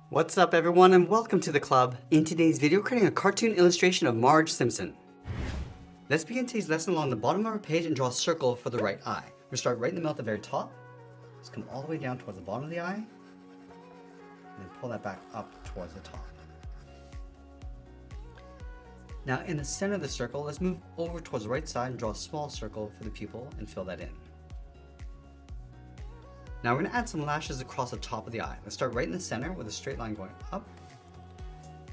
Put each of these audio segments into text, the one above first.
What's up everyone and welcome to the club. In today's video, we're creating a cartoon illustration of Marge Simpson. Let's begin today's lesson along the bottom of our page and draw a circle for the right eye. We'll start right in the middle at the very top. Just come all the way down towards the bottom of the eye. And then pull that back up towards the top. Now in the center of the circle, let's move over towards the right side and draw a small circle for the pupil and fill that in. Now we're going to add some lashes across the top of the eye. Let's start right in the center with a straight line going up.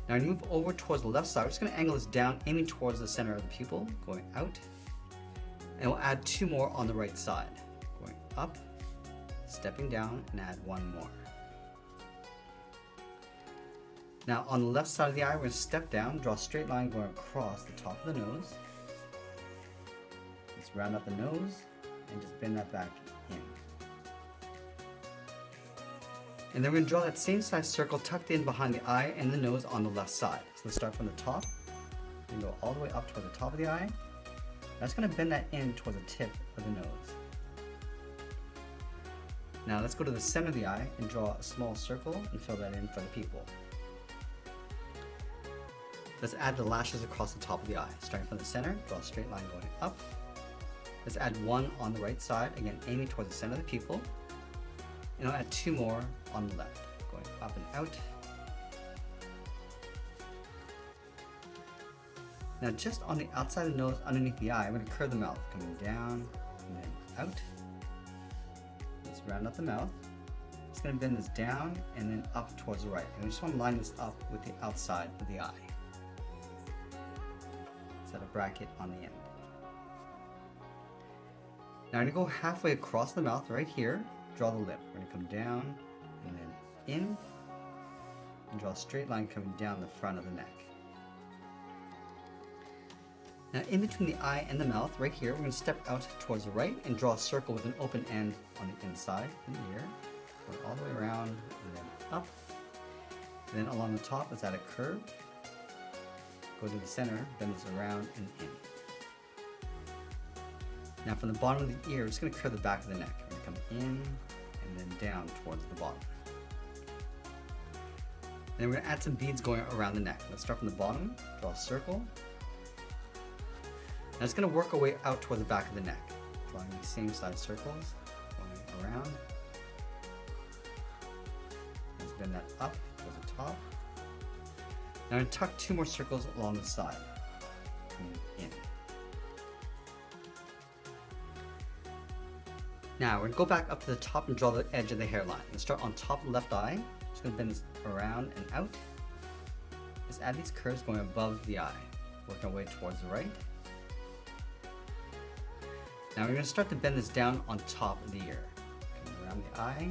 Now we move over towards the left side. We're just going to angle this down, aiming towards the center of the pupil, going out. And we'll add two more on the right side, going up, stepping down, and add one more. Now on the left side of the eye, we're going to step down, draw a straight line going across the top of the nose. Let's round up the nose and just bend that back in. And then we're going to draw that same size circle tucked in behind the eye and the nose on the left side. So let's start from the top and go all the way up toward the top of the eye. That's going to bend that in toward the tip of the nose. Now let's go to the center of the eye and draw a small circle and fill that in for the pupil. Let's add the lashes across the top of the eye. Starting from the center, draw a straight line going up. Let's add one on the right side, again aiming toward the center of the pupil. And I'll add two more on the left, going up and out. Now just on the outside of the nose, underneath the eye, I'm going to curve the mouth, coming down and then out. Let's round up the mouth. Just going to bend this down and then up towards the right. And we just want to line this up with the outside of the eye. Set a bracket on the end. Now I'm going to go halfway across the mouth right here. Draw the lip. We're going to come down and then in and draw a straight line coming down the front of the neck. Now in between the eye and the mouth right here, we're going to step out towards the right and draw a circle with an open end on the inside of the ear. Go all the way around and then up. And then along the top, let's add a curve. Go to the center, bend this around and in. Now from the bottom of the ear, we're just going to curve the back of the neck. We're going to come in and then down towards the bottom. And then we're going to add some beads going around the neck. Let's start from the bottom, draw a circle. Now it's going to work our way out toward the back of the neck. Drawing the same size circles, going around. Let's bend that up towards the top. Now I'm going to tuck two more circles along the side, coming in. Now we're going to go back up to the top and draw the edge of the hairline. Let's start on top of the left eye. Just going to bend this around and out. Let's add these curves going above the eye. Working our way towards the right. Now we're going to start to bend this down on top of the ear. Coming around the eye.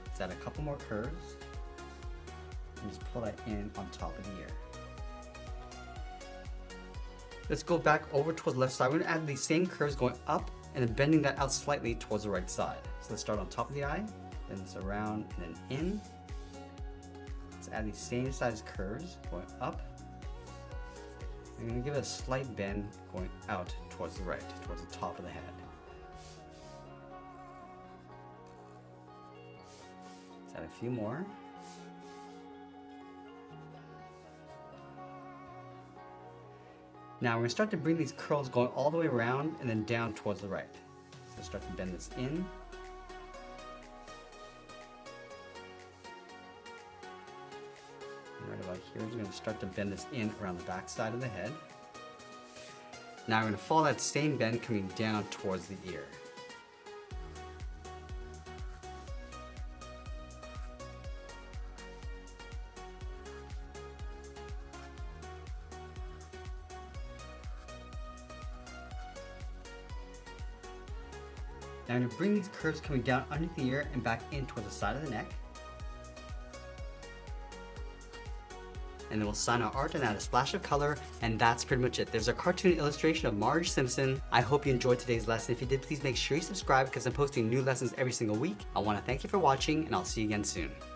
Let's add a couple more curves. And just pull that in on top of the ear. Let's go back over towards the left side. We're going to add these same curves going up and then bending that out slightly towards the right side. So let's start on top of the eye, bend this around and then in. Let's add these same size curves going up. I'm going to give it a slight bend going out towards the right, towards the top of the head. Let's add a few more. Now we're going to start to bring these curls going all the way around and then down towards the right. So start to bend this in. And right about here, we're going to start to bend this in around the back side of the head. Now we're going to follow that same bend coming down towards the ear. Now I'm going to bring these curves coming down underneath the ear and back in towards the side of the neck. And then we'll sign our art and add a splash of color, and that's pretty much it. There's a cartoon illustration of Marge Simpson. I hope you enjoyed today's lesson. If you did, please make sure you subscribe because I'm posting new lessons every single week. I want to thank you for watching, and I'll see you again soon.